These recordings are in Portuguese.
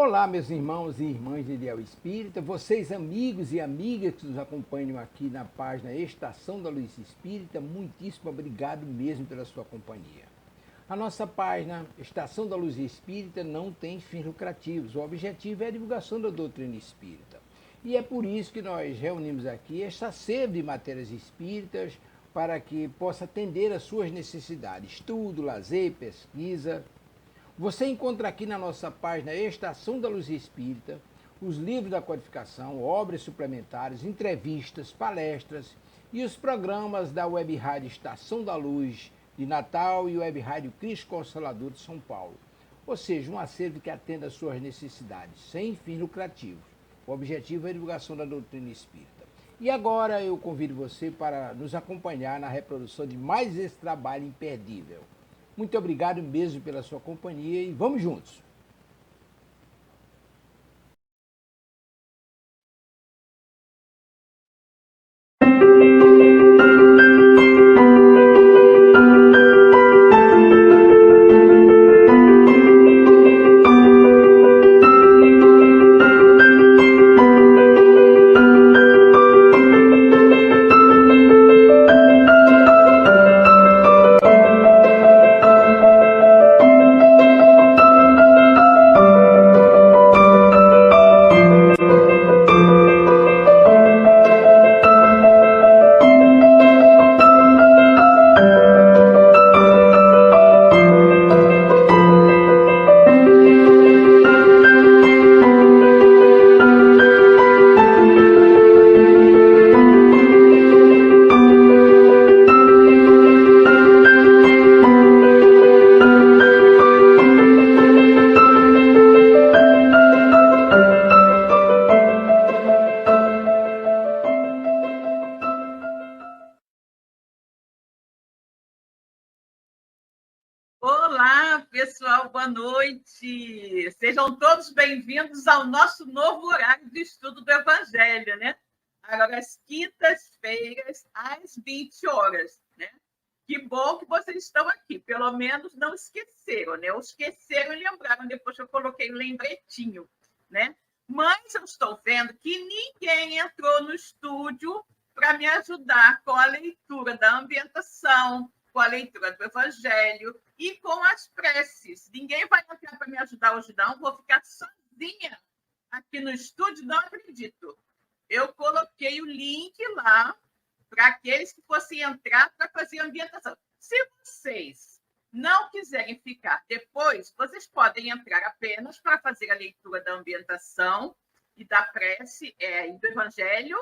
Olá, meus irmãos e irmãs de Ideal Espírita, vocês amigos e amigas que nos acompanham aqui na página Estação da Luz Espírita, muitíssimo obrigado mesmo pela sua companhia. A nossa página Estação da Luz Espírita não tem fins lucrativos, o objetivo é a divulgação da doutrina espírita. E é por isso que nós reunimos aqui esta sede de matérias espíritas para que possa atender às suas necessidades, estudo, lazer, pesquisa. Você encontra aqui na nossa página Estação da Luz Espírita os livros da codificação, obras suplementares, entrevistas, palestras e os programas da Web Rádio Estação da Luz de Natal e Web Rádio Cristo Consolador de São Paulo. Ou seja, um acervo que atenda às suas necessidades, sem fins lucrativos. O objetivo é a divulgação da doutrina espírita. E agora eu convido você para nos acompanhar na reprodução de mais esse trabalho imperdível. Muito obrigado mesmo pela sua companhia e vamos juntos! Olá, pessoal, boa noite. Sejam todos bem-vindos ao nosso novo horário de estudo do Evangelho, né? Agora, às quintas-feiras, às 20 horas, né? Que bom que vocês estão aqui, pelo menos não esqueceram, né? Ou esqueceram e lembraram depois que eu coloquei o lembretinho, né? Mas eu estou vendo que ninguém entrou no estúdio para me ajudar com a leitura da ambientação, com a leitura do Evangelho e com as preces. Ninguém vai entrar para me ajudar hoje, não. Vou ficar sozinha aqui no estúdio, não acredito. Eu coloquei o link lá para aqueles que fossem entrar para fazer a ambientação. Se vocês não quiserem ficar depois, vocês podem entrar apenas para fazer a leitura da ambientação e da prece e do Evangelho,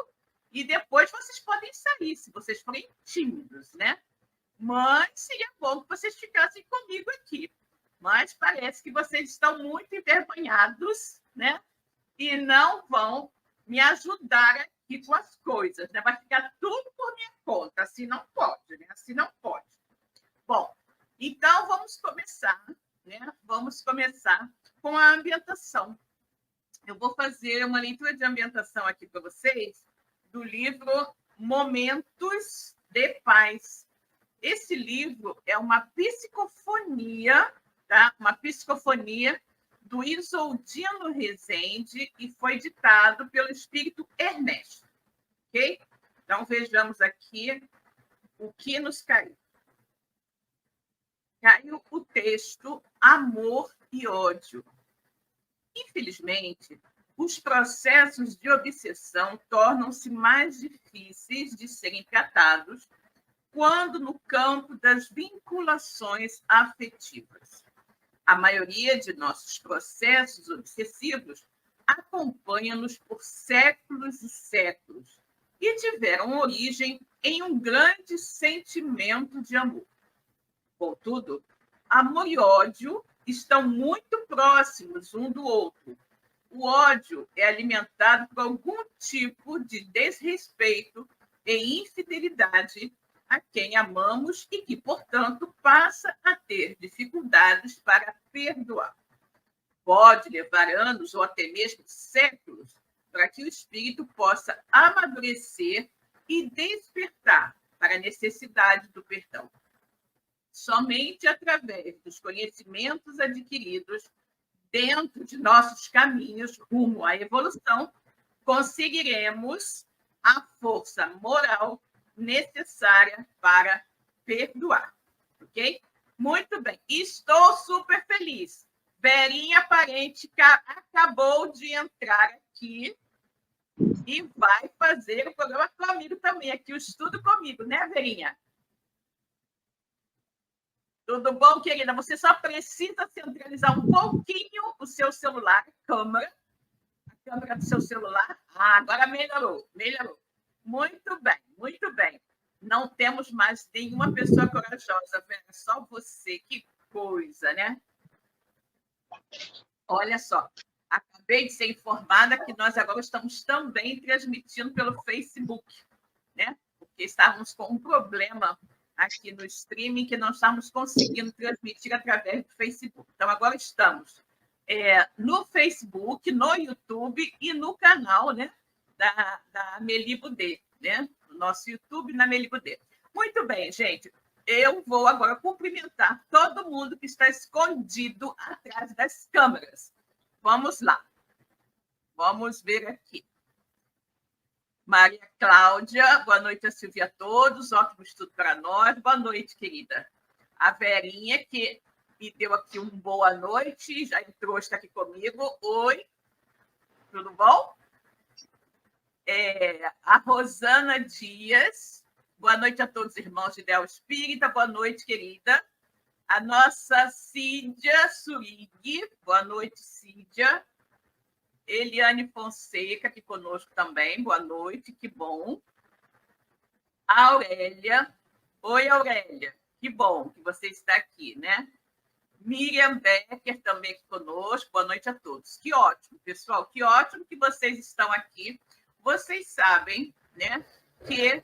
e depois vocês podem sair, se vocês forem tímidos, né? Mas seria bom que vocês ficassem comigo aqui. Mas parece que vocês estão muito envergonhados, né? E não vão me ajudar aqui com as coisas, né? Vai ficar tudo por minha conta. Assim não pode, né? Assim não pode. Bom, então vamos começar, né? Vamos começar com a ambientação. Eu vou fazer uma leitura de ambientação aqui para vocês do livro Momentos de Paz. Esse livro é uma psicofonia, tá? Uma psicofonia do Isoldino Rezende e foi ditado pelo espírito Ernesto, ok? Então, vejamos aqui o que nos caiu. Caiu o texto Amor e Ódio. Infelizmente, os processos de obsessão tornam-se mais difíceis de serem tratados quando no campo das vinculações afetivas. A maioria de nossos processos obsessivos acompanha-nos por séculos e séculos e tiveram origem em um grande sentimento de amor. Contudo, amor e ódio estão muito próximos um do outro. O ódio é alimentado por algum tipo de desrespeito e infidelidade a quem amamos e que, portanto, passa a ter dificuldades para perdoar. Pode levar anos ou até mesmo séculos para que o espírito possa amadurecer e despertar para a necessidade do perdão. Somente através dos conhecimentos adquiridos dentro de nossos caminhos rumo à evolução, conseguiremos a força moral necessária para perdoar. Ok? Muito bem. Estou super feliz. Verinha Parente acabou de entrar aqui e vai fazer o programa comigo também, aqui o estudo comigo, né, Verinha? Tudo bom, querida? Você só precisa centralizar um pouquinho o seu celular, a câmera do seu celular. Ah, agora melhorou, melhorou. Muito bem, muito bem. Não temos mais nenhuma pessoa corajosa, Vera, só você. Que coisa, né? Olha só, acabei de ser informada que nós agora estamos também transmitindo pelo Facebook, né? Porque estávamos com um problema aqui no streaming que não estamos conseguindo transmitir através do Facebook. Então, agora estamos no Facebook, no YouTube e no canal, né, da Amélie Boudet, né? No nosso YouTube na Amélie Boudet. Muito bem, gente. Eu vou agora cumprimentar todo mundo que está escondido atrás das câmeras. Vamos lá. Vamos ver aqui. Maria Cláudia, boa noite a Silvia a todos, ótimo estudo para nós. Boa noite, querida. A Verinha, que me deu aqui uma boa noite, já entrou, está aqui comigo. Oi, tudo bom? A Rosana Dias, boa noite a todos, irmãos de Ideal Espírita, boa noite, querida. A nossa Cídia Surig, boa noite, Cídia. Eliane Fonseca, aqui conosco também, boa noite, que bom. A Aurélia, oi, Aurélia, que bom que você está aqui, né? Miriam Becker também aqui conosco, boa noite a todos. Que ótimo, pessoal, que ótimo que vocês estão aqui. Vocês sabem, né, que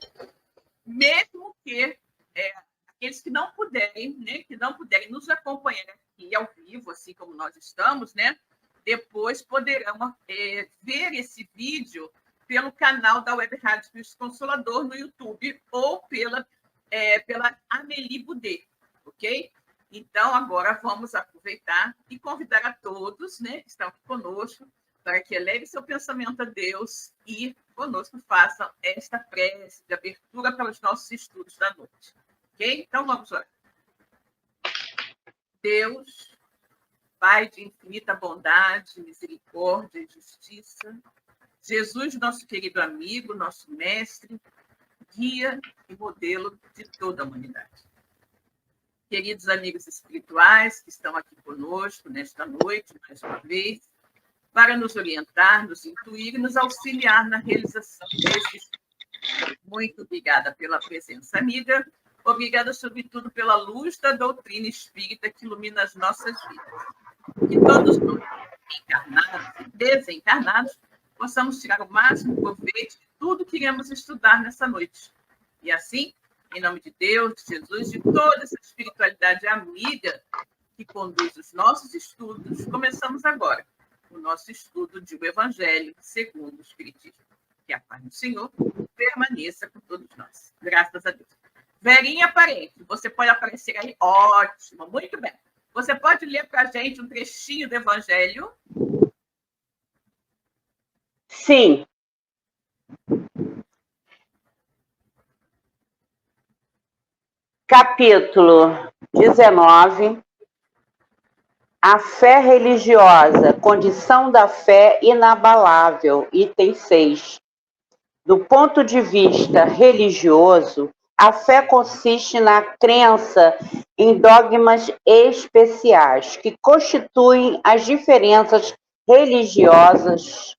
mesmo que aqueles que não puderem, né, nos acompanhar aqui ao vivo, assim como nós estamos, né, depois poderão ver esse vídeo pelo canal da Web Rádio Cristo Consolador no YouTube ou pela Amélie Boudet, ok? Então, agora vamos aproveitar e convidar a todos, né, que estão aqui conosco, para que eleve seu pensamento a Deus e conosco façam esta prece de abertura para os nossos estudos da noite. Ok? Então, vamos lá. Deus, Pai de infinita bondade, misericórdia e justiça, Jesus, nosso querido amigo, nosso mestre, guia e modelo de toda a humanidade. Queridos amigos espirituais que estão aqui conosco nesta noite, mais uma vez, para nos orientar, nos intuir e nos auxiliar na realização desse estudo. Muito obrigada pela presença, amiga. Obrigada, sobretudo, pela luz da doutrina espírita que ilumina as nossas vidas. Que todos nós, encarnados e desencarnados, possamos tirar o máximo proveito de tudo que iremos estudar nessa noite. E assim, em nome de Deus, de Jesus, de toda essa espiritualidade amiga que conduz os nossos estudos, começamos agora o nosso estudo de o Evangelho segundo o Espiritismo. Que a paz do Senhor permaneça com todos nós. Graças a Deus. Verinha Parente, você pode aparecer aí? Ótimo, muito bem. Você pode ler para a gente um trechinho do Evangelho? Sim. Capítulo 19. A fé religiosa, condição da fé inabalável, item 6. Do ponto de vista religioso, a fé consiste na crença em dogmas especiais que constituem as diferenças religiosas.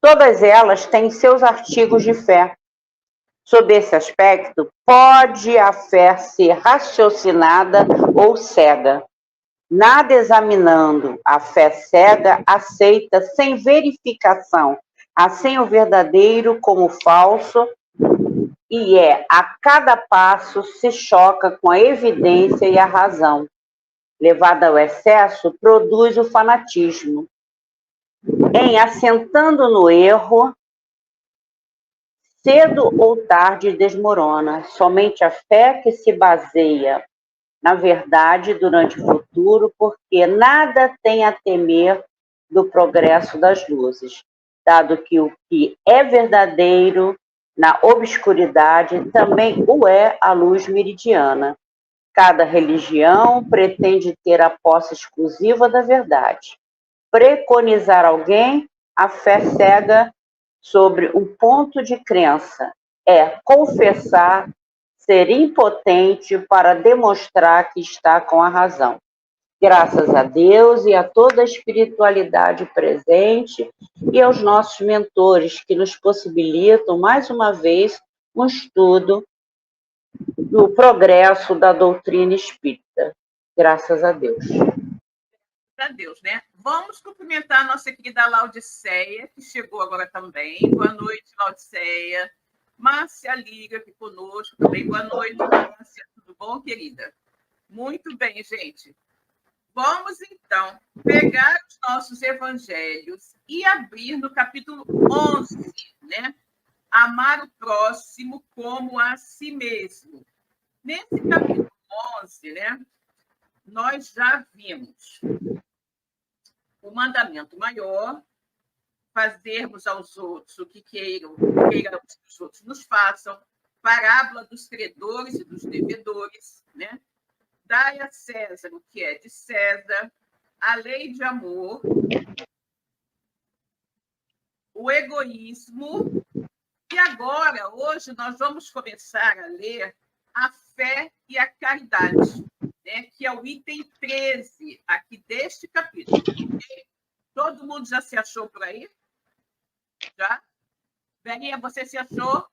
Todas elas têm seus artigos de fé. Sob esse aspecto, pode a fé ser raciocinada ou cega. Nada examinando, a fé cega aceita sem verificação, assim o verdadeiro como o falso, e a cada passo se choca com a evidência e a razão. Levada ao excesso, produz o fanatismo. Em assentando no erro, cedo ou tarde desmorona. Somente a fé que se baseia na verdade, durante o futuro, porque nada tem a temer do progresso das luzes, dado que o que é verdadeiro na obscuridade também o é a luz meridiana. Cada religião pretende ter a posse exclusiva da verdade. Preconizar alguém, a fé cega sobre um ponto de crença, é confessar ser impotente para demonstrar que está com a razão. Graças a Deus e a toda a espiritualidade presente e aos nossos mentores que nos possibilitam, mais uma vez, um estudo do progresso da doutrina espírita. Graças a Deus. Graças a Deus, né? Vamos cumprimentar a nossa querida Laudiceia, que chegou agora também. Boa noite, Laudiceia. Márcia Liga aqui conosco também. Boa noite, Márcia. Tudo bom, querida? Muito bem, gente. Vamos, então, pegar os nossos evangelhos e abrir no capítulo 11, né? Amar o próximo como a si mesmo. Nesse capítulo 11, né, nós já vimos o mandamento maior, fazermos aos outros o que queiramos que os outros nos façam, parábola dos credores e dos devedores, né? Dai a César o que é de César, a lei de amor, o egoísmo. E agora, hoje, nós vamos começar a ler a fé e a caridade, né? Que é o item 13 aqui deste capítulo. Todo mundo já se achou por aí? Já? Verinha, você se achou?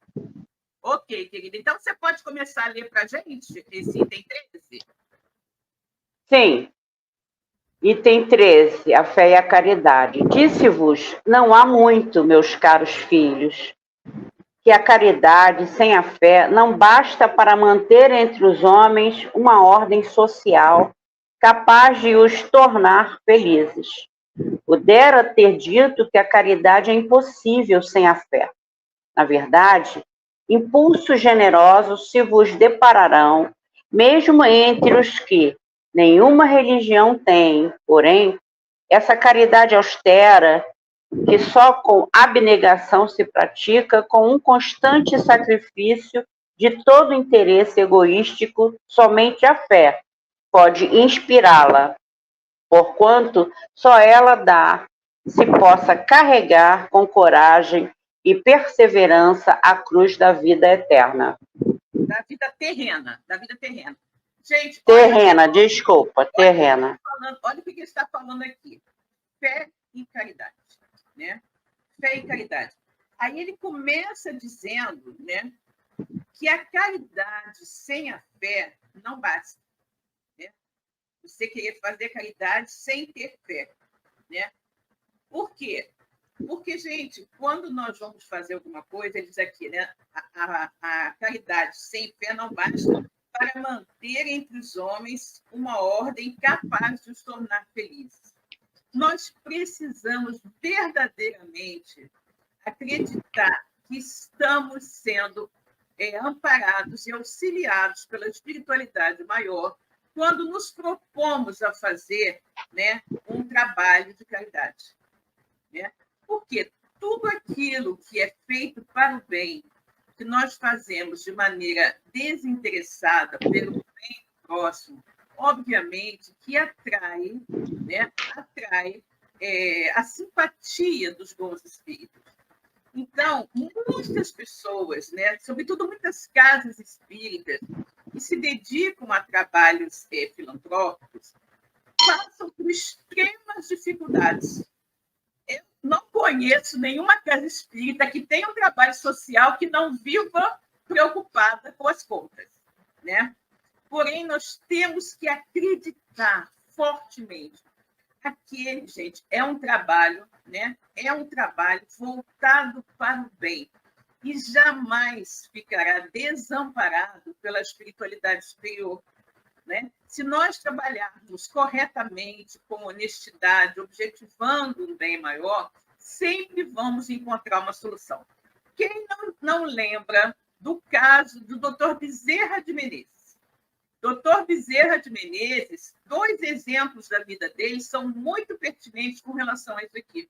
Ok, querida. Então, você pode começar a ler para a gente esse item 13? Sim. Item 13, a fé e a caridade. Disse-vos, não há muito, meus caros filhos, que a caridade sem a fé não basta para manter entre os homens uma ordem social capaz de os tornar felizes. Pudera ter dito que a caridade é impossível sem a fé. Na verdade, impulsos generosos se vos depararão, mesmo entre os que nenhuma religião tem, porém, essa caridade austera, que só com abnegação se pratica, com um constante sacrifício de todo interesse egoístico, somente a fé pode inspirá-la, porquanto só ela dá se possa carregar com coragem e perseverança a cruz da vida eterna. Da vida terrena, da vida terrena. Gente, terrena, desculpa, terrena. Olha o que ele está falando aqui. Fé e caridade, né? Fé e caridade. Aí ele começa dizendo, né, que a caridade sem a fé não basta, né? Você querer fazer caridade sem ter fé, né? Por quê? Porque, gente, quando nós vamos fazer alguma coisa, ele diz aqui, né, a caridade sem fé não basta para manter entre os homens uma ordem capaz de os tornar felizes. Nós precisamos verdadeiramente acreditar que estamos sendo amparados e auxiliados pela espiritualidade maior quando nos propomos a fazer, né, um trabalho de caridade, né? Porque tudo aquilo que é feito para o bem, que nós fazemos de maneira desinteressada pelo bem próximo, obviamente que atrai, né, a simpatia dos bons espíritos. Então, muitas pessoas, né, sobretudo muitas casas espíritas, que se dedicam a trabalhos filantrópicos, passam por extremas dificuldades. Eu não conheço nenhuma casa espírita que tenha um trabalho social que não viva preocupada com as contas, né? Porém, nós temos que acreditar fortemente. Aquele, gente, é um trabalho, né? É um trabalho voltado para o bem e jamais ficará desamparado pela espiritualidade superior, né? Se nós trabalharmos corretamente, com honestidade, objetivando um bem maior, sempre vamos encontrar uma solução. Quem não lembra do caso do Dr. Bezerra de Menezes? Doutor Bezerra de Menezes, 2 exemplos da vida dele são muito pertinentes com relação a isso aqui.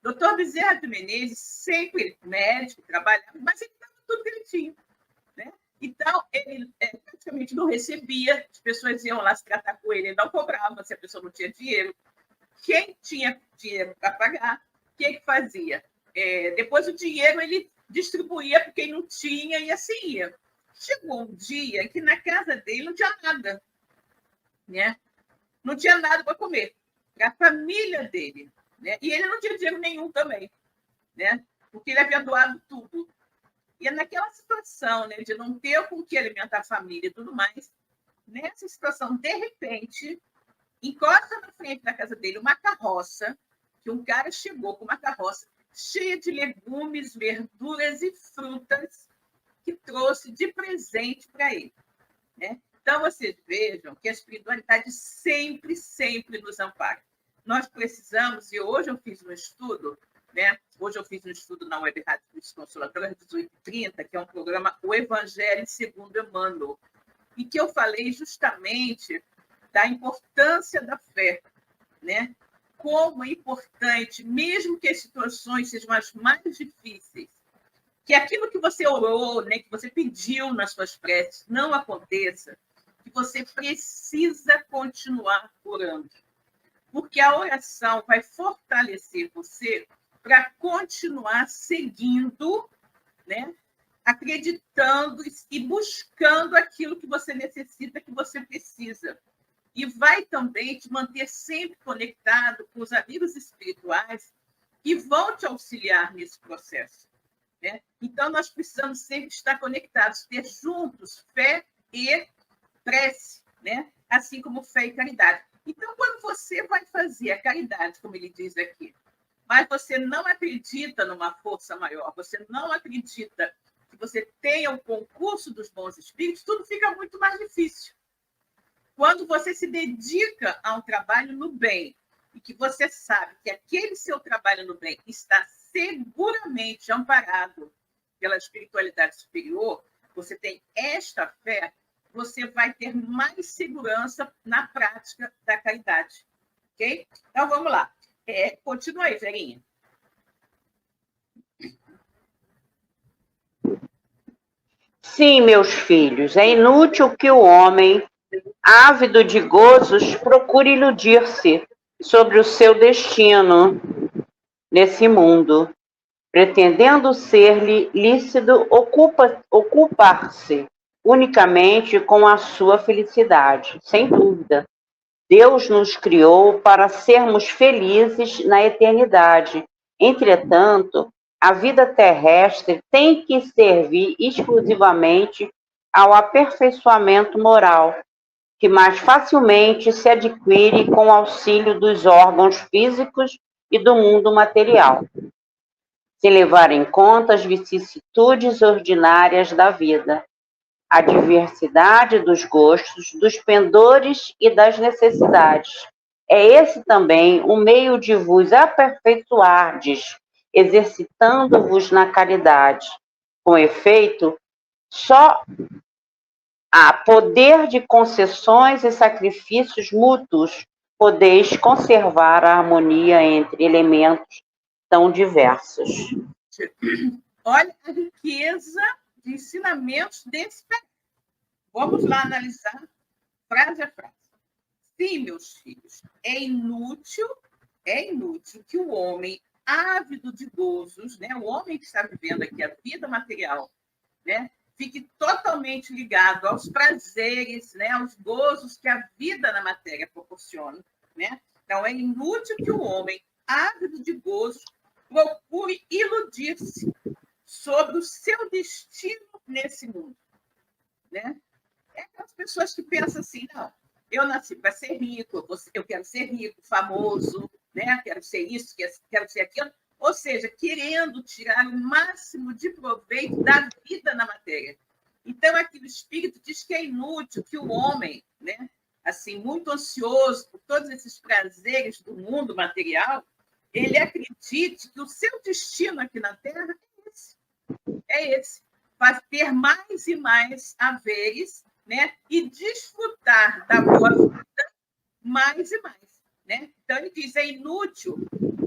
Doutor Bezerra de Menezes, sempre médico, trabalhava, mas ele estava tudo direitinho, né? Então, ele praticamente não recebia, as pessoas iam lá se tratar com ele, ele não cobrava se a pessoa não tinha dinheiro. Quem tinha dinheiro para pagar, o que fazia? Depois o dinheiro ele distribuía para quem não tinha e assim ia. Chegou um dia que na casa dele não tinha nada, né? Não tinha nada para comer, para a família dele, né? E ele não tinha dinheiro nenhum também, né? Porque ele havia doado tudo. E é naquela situação, né, de não ter com que alimentar a família e tudo mais, nessa situação, de repente, encosta na frente da casa dele uma carroça, que um cara chegou com uma carroça cheia de legumes, verduras e frutas que trouxe de presente para ele, né? Então, vocês vejam que a espiritualidade sempre, sempre nos ampara. Nós precisamos, e hoje eu fiz um estudo, né? Hoje eu fiz um estudo na Web Rádio Consolatória 18h30, que é um programa O Evangelho segundo Emmanuel, e que eu falei justamente da importância da fé, né? Como é importante, mesmo que as situações sejam as mais difíceis, que aquilo que você orou, né, que você pediu nas suas preces, não aconteça, que você precisa continuar orando. Porque a oração vai fortalecer você para continuar seguindo, né, acreditando e buscando aquilo que você necessita, que você precisa. E vai também te manter sempre conectado com os amigos espirituais que vão te auxiliar nesse processo, né? Então, nós precisamos sempre estar conectados, ter juntos fé e prece, né? Assim como fé e caridade. Então, quando você vai fazer a caridade, como ele diz aqui, mas você não acredita numa força maior, você não acredita que você tenha o concurso dos bons espíritos, tudo fica muito mais difícil. Quando você se dedica a um trabalho no bem e que você sabe que aquele seu trabalho no bem está seguramente amparado pela espiritualidade superior, você tem esta fé, você vai ter mais segurança na prática da caridade. Ok? Então, vamos lá. Continua aí, Verinha. Sim, meus filhos, é inútil que o homem, ávido de gozos, procure iludir-se sobre o seu destino nesse mundo, pretendendo ser-lhe lícito ocupar-se unicamente com a sua felicidade. Sem dúvida, Deus nos criou para sermos felizes na eternidade. Entretanto, a vida terrestre tem que servir exclusivamente ao aperfeiçoamento moral, que mais facilmente se adquire com o auxílio dos órgãos físicos e do mundo material, sem levar em conta as vicissitudes ordinárias da vida, a diversidade dos gostos, dos pendores e das necessidades. É esse também o meio de vos aperfeiçoardes, exercitando-vos na caridade. Com efeito, só há poder de concessões e sacrifícios mútuos podeis conservar a harmonia entre elementos tão diversos. Olha a riqueza de ensinamentos desse período. Vamos lá analisar frase a frase. Sim, meus filhos, é inútil que o homem ávido de gozos, né, o homem que está vivendo aqui a vida material, né, fique totalmente ligado aos prazeres, né, aos gozos que a vida na matéria proporciona, né? Então, é inútil que o homem ávido de gozos procure iludir-se sobre o seu destino nesse mundo, né? É aquelas pessoas que pensam assim, não, eu nasci para ser rico, eu quero ser rico, famoso, né? Quero ser isso, quero ser aquilo, ou seja, querendo tirar o máximo de proveito da vida na matéria. Então, aqui o Espírito diz que é inútil que o homem, né, assim, muito ansioso por todos esses prazeres do mundo material, ele acredite que o seu destino aqui na Terra é esse. Vai ter mais e mais haveres, né? E desfrutar da boa vida mais e mais, né? Então, ele diz, é inútil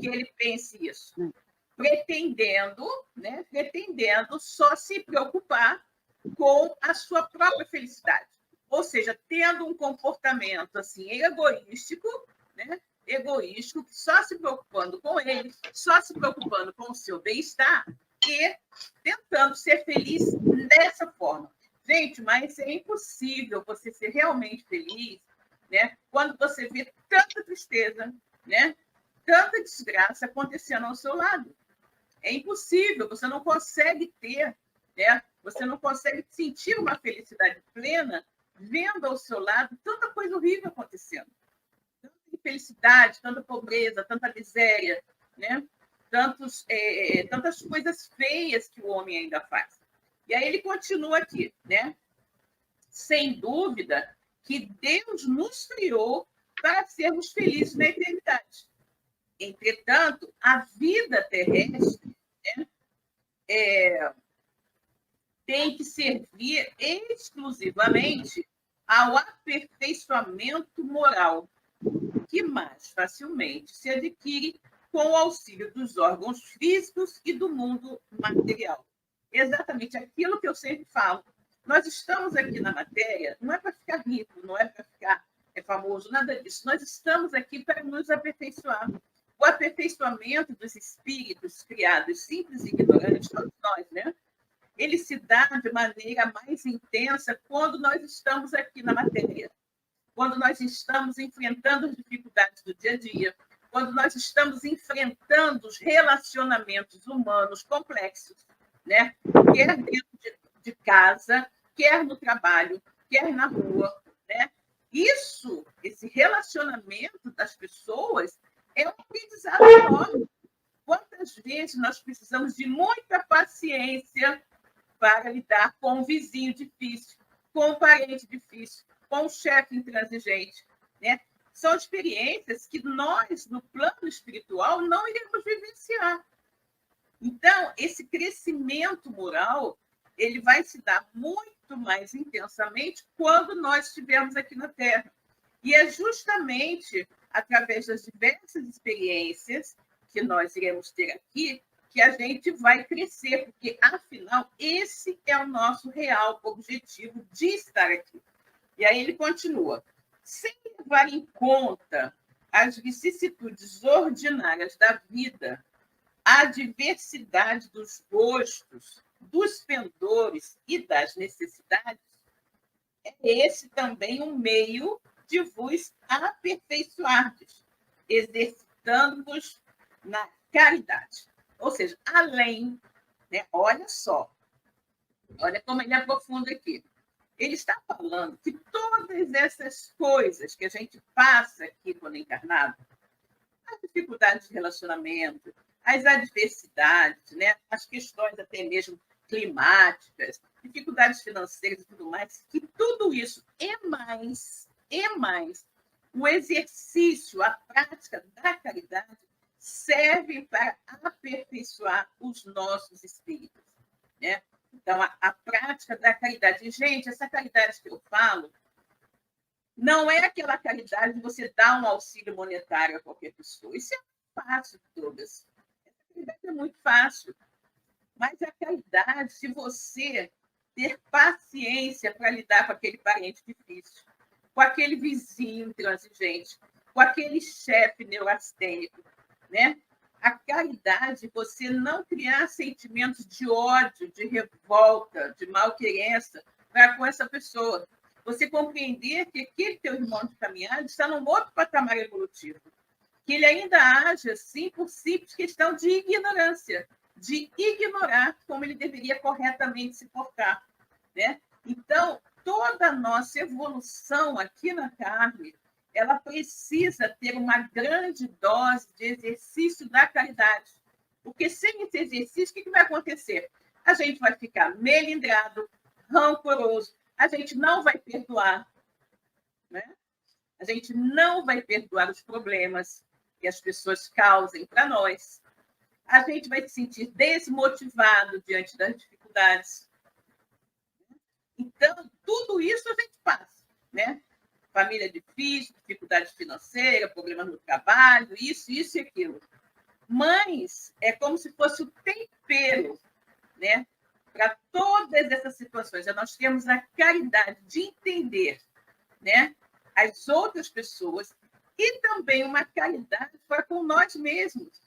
que ele pense isso, pretendendo, né? Pretendendo só se preocupar com a sua própria felicidade. Ou seja, tendo um comportamento assim egoístico, né? Egoístico, só se preocupando com ele, só se preocupando com o seu bem-estar e tentando ser feliz dessa forma. Gente, mas é impossível você ser realmente feliz, né? Quando você vê tanta tristeza, né? Tanta desgraça acontecendo ao seu lado. É impossível, você não consegue ter, né? Você não consegue sentir uma felicidade plena vendo ao seu lado tanta coisa horrível acontecendo. Tanta infelicidade, tanta pobreza, tanta miséria, né? Tantas coisas feias que o homem ainda faz. E aí ele continua aqui, né? Sem dúvida que Deus nos criou para sermos felizes na eternidade. Entretanto, a vida terrestre, né, tem que servir exclusivamente ao aperfeiçoamento moral, que mais facilmente se adquire com o auxílio dos órgãos físicos e do mundo material. Exatamente aquilo que eu sempre falo. Nós estamos aqui na matéria, não é para ficar rico, não é para ficar famoso, nada disso. Nós estamos aqui para nos aperfeiçoar. O aperfeiçoamento dos espíritos criados simples e ignorantes, todos nós, né? Ele se dá de maneira mais intensa quando nós estamos aqui na matéria, quando nós estamos enfrentando as dificuldades do dia a dia, quando nós estamos enfrentando os relacionamentos humanos complexos, né? Quer dentro de casa, quer no trabalho, quer na rua, né? Esse relacionamento das pessoas é um aprendizado enorme. Quantas vezes nós precisamos de muita paciência para lidar com um vizinho difícil, com um parente difícil, com um chefe intransigente, né? São experiências que nós, no plano espiritual, não iremos vivenciar. Então, esse crescimento moral, ele vai se dar muito mais intensamente quando nós estivermos aqui na Terra. E é justamente através das diversas experiências que nós iremos ter aqui que a gente vai crescer, porque, afinal, esse é o nosso real objetivo de estar aqui. E aí ele continua. Sem levar em conta as vicissitudes ordinárias da vida, a diversidade dos gostos, dos pendores e das necessidades, é esse também um meio de vos aperfeiçoardes, exercitando-vos na caridade. Ou seja, além, né, olha só, olha como ele aprofunda aqui. Ele está falando que todas essas coisas que a gente passa aqui quando encarnado, as dificuldades de relacionamento, as adversidades, né, as questões até mesmo climáticas, dificuldades financeiras e tudo mais, que tudo isso é mais o exercício, a prática da caridade servem para aperfeiçoar os nossos espíritos, né? Então, a prática da caridade. E, gente, essa caridade que eu falo não é aquela caridade de você dar um auxílio monetário a qualquer pessoa. Isso é fácil de todas. Essa caridade é muito fácil. Mas a caridade, se você ter paciência para lidar com aquele parente difícil, com aquele vizinho intransigente, com aquele chefe neurastênico, né? A caridade, você não criar sentimentos de ódio, de revolta, de malquerença para com essa pessoa. Você compreender que aquele teu irmão de caminhada está num outro patamar evolutivo, que ele ainda age assim por simples questão de ignorância, de ignorar como ele deveria corretamente se portar, né? Então, toda a nossa evolução aqui na carne, ela precisa ter uma grande dose de exercício da caridade. Porque sem esse exercício, o que vai acontecer? A gente vai ficar melindrado, rancoroso, a gente não vai perdoar, né? A gente não vai perdoar os problemas que as pessoas causem para nós. A gente vai se sentir desmotivado diante das dificuldades. Então, tudo isso a gente família difícil, dificuldade financeira, problemas no trabalho, isso e aquilo. Mas é como se fosse o tempero, né, para todas essas situações. Nós temos a caridade de entender, né, as outras pessoas e também uma caridade para com nós mesmos,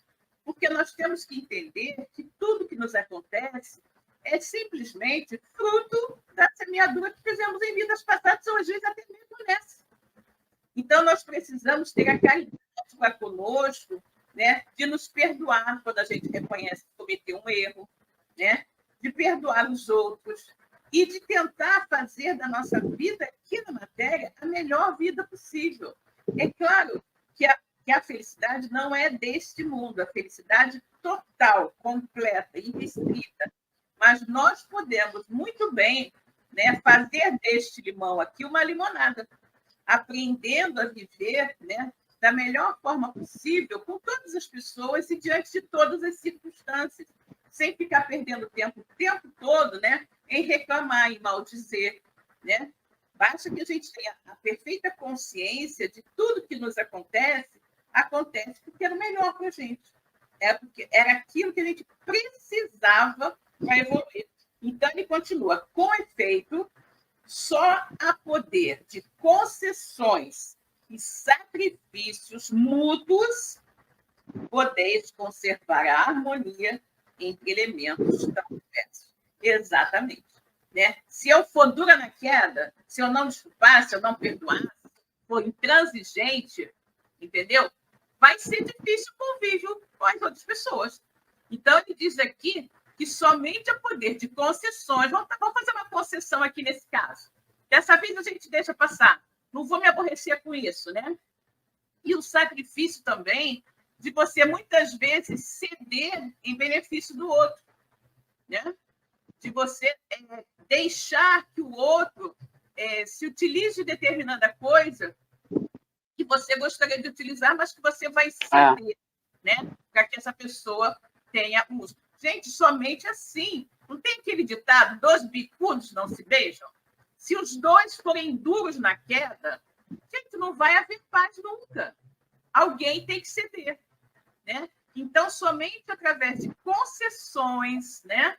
porque nós temos que entender que tudo que nos acontece é simplesmente fruto da semeadura que fizemos em vidas passadas, ou às vezes até mesmo nessa. Então, nós precisamos ter a caridade para conosco, né, de nos perdoar quando a gente reconhece que cometeu um erro, né, de perdoar os outros e de tentar fazer da nossa vida aqui na matéria a melhor vida possível. É claro que a felicidade não é deste mundo, a felicidade total, completa, irrestrita. Mas nós podemos muito bem, né, fazer deste limão aqui uma limonada, aprendendo a viver, né, da melhor forma possível com todas as pessoas e diante de todas as circunstâncias, sem ficar perdendo tempo o tempo todo, né, em reclamar e maldizer, né? Basta que a gente tenha a perfeita consciência de tudo que nos acontece porque era o melhor para a gente. Porque era aquilo que a gente precisava para evoluir. Então, ele continua. Com efeito, só a poder de concessões e sacrifícios mútuos podeis conservar a harmonia entre elementos tão diversos. Exatamente. Né? Se eu for dura na queda, se eu não desculpar, se eu não perdoar, se for intransigente, entendeu? Vai ser difícil o convívio com as outras pessoas. Então, ele diz aqui que somente a poder de concessões... Vamos fazer uma concessão aqui nesse caso. Dessa vez a gente deixa passar. Não vou me aborrecer com isso, né? E o sacrifício também de você, muitas vezes, ceder em benefício do outro, né? De você deixar que o outro se utilize de determinada coisa que você gostaria de utilizar, mas que você vai ceder, né? Para que essa pessoa tenha uso. Gente, somente assim. Não tem aquele ditado, 2 bicudos não se beijam? Se os dois forem duros na queda, gente, não vai haver paz nunca. Alguém tem que ceder, né? Então, somente através de concessões, né,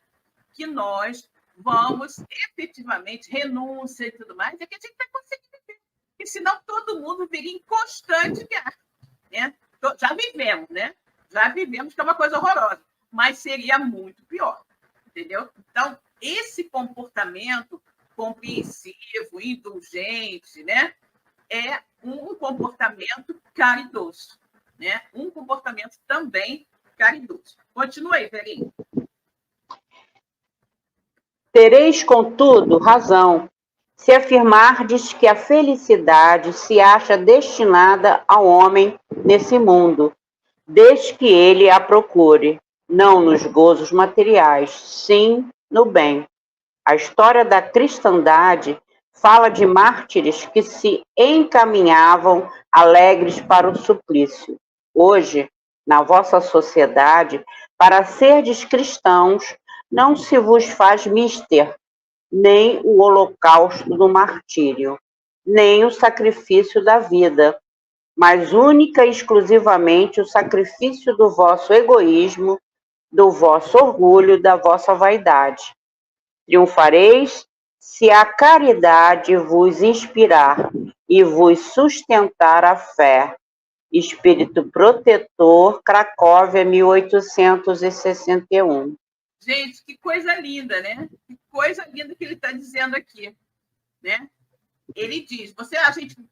que nós vamos efetivamente, renúncia e tudo mais, é que a gente vai conseguir viver. Porque senão todo mundo viria em constante guerra, né? Já vivemos, né? Já vivemos, que é uma coisa horrorosa, mas seria muito pior, entendeu? Então, esse comportamento compreensivo, indulgente, né, é um comportamento caridoso, né? Um comportamento também caridoso. Continua aí, Verinha. Tereis, contudo, razão, se afirmardes que a felicidade se acha destinada ao homem nesse mundo, desde que ele a procure, não nos gozos materiais, sim no bem. A história da cristandade fala de mártires que se encaminhavam alegres para o suplício. Hoje, na vossa sociedade, para serdes cristãos, não se vos faz mister nem o holocausto do martírio, nem o sacrifício da vida, mas única e exclusivamente o sacrifício do vosso egoísmo, do vosso orgulho, da vossa vaidade. Triunfareis se a caridade vos inspirar e vos sustentar a fé. Espírito Protetor, Cracóvia, 1861. Gente, que coisa linda, né? Que coisa linda que ele está dizendo aqui, né? Ele diz,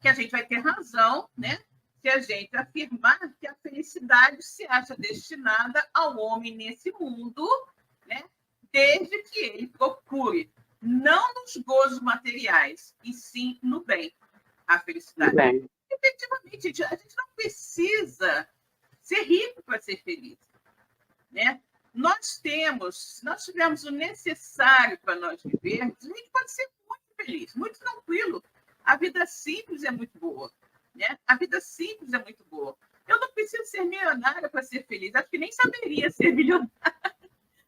que a gente vai ter razão, né? Se a gente afirmar que a felicidade se acha destinada ao homem nesse mundo, né? Desde que ele procure, não nos gozos materiais, e sim no bem, a felicidade. Bem. Efetivamente, a gente não precisa ser rico para ser feliz, né? Se nós tivermos o necessário para nós vivermos, a gente pode ser muito feliz, muito tranquilo. A vida simples é muito boa, né? A vida simples é muito boa. Eu não preciso ser milionária para ser feliz. Acho que nem saberia ser milionária.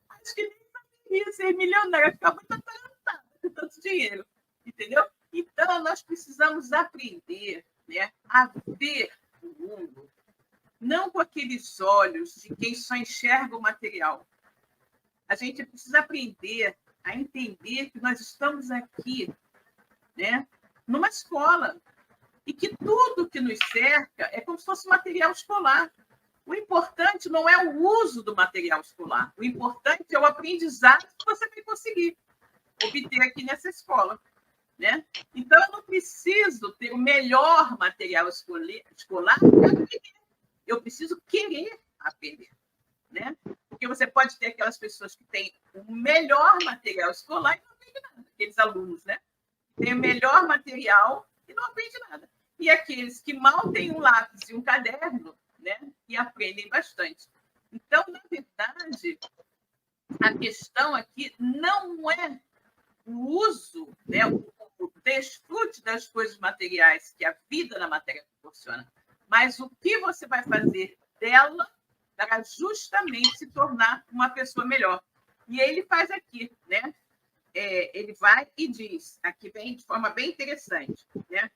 Acho que nem saberia ser milionária. Ficar muito atarantada com tanto dinheiro, entendeu? Então, nós precisamos aprender, né, a ver o mundo não com aqueles olhos de quem só enxerga o material. A gente precisa aprender a entender que nós estamos aqui, né, numa escola, e que tudo que nos cerca é como se fosse material escolar. O importante não é o uso do material escolar, o importante é o aprendizado que você vai conseguir obter aqui nessa escola, né? Então, eu não preciso ter o melhor material escolar para aprender. Eu preciso querer aprender, né? Porque você pode ter aquelas pessoas que têm o melhor material escolar e não aprendem nada. Aqueles alunos, né? Tem o melhor material e não aprendem nada. E aqueles que mal têm um lápis e um caderno, né? E aprendem bastante. Então, na verdade, a questão aqui não é o uso, né? O desfrute das coisas materiais que a vida na matéria proporciona, mas o que você vai fazer dela para justamente se tornar uma pessoa melhor. E ele faz aqui, né? Ele vai e diz, aqui bem, de forma bem interessante, né?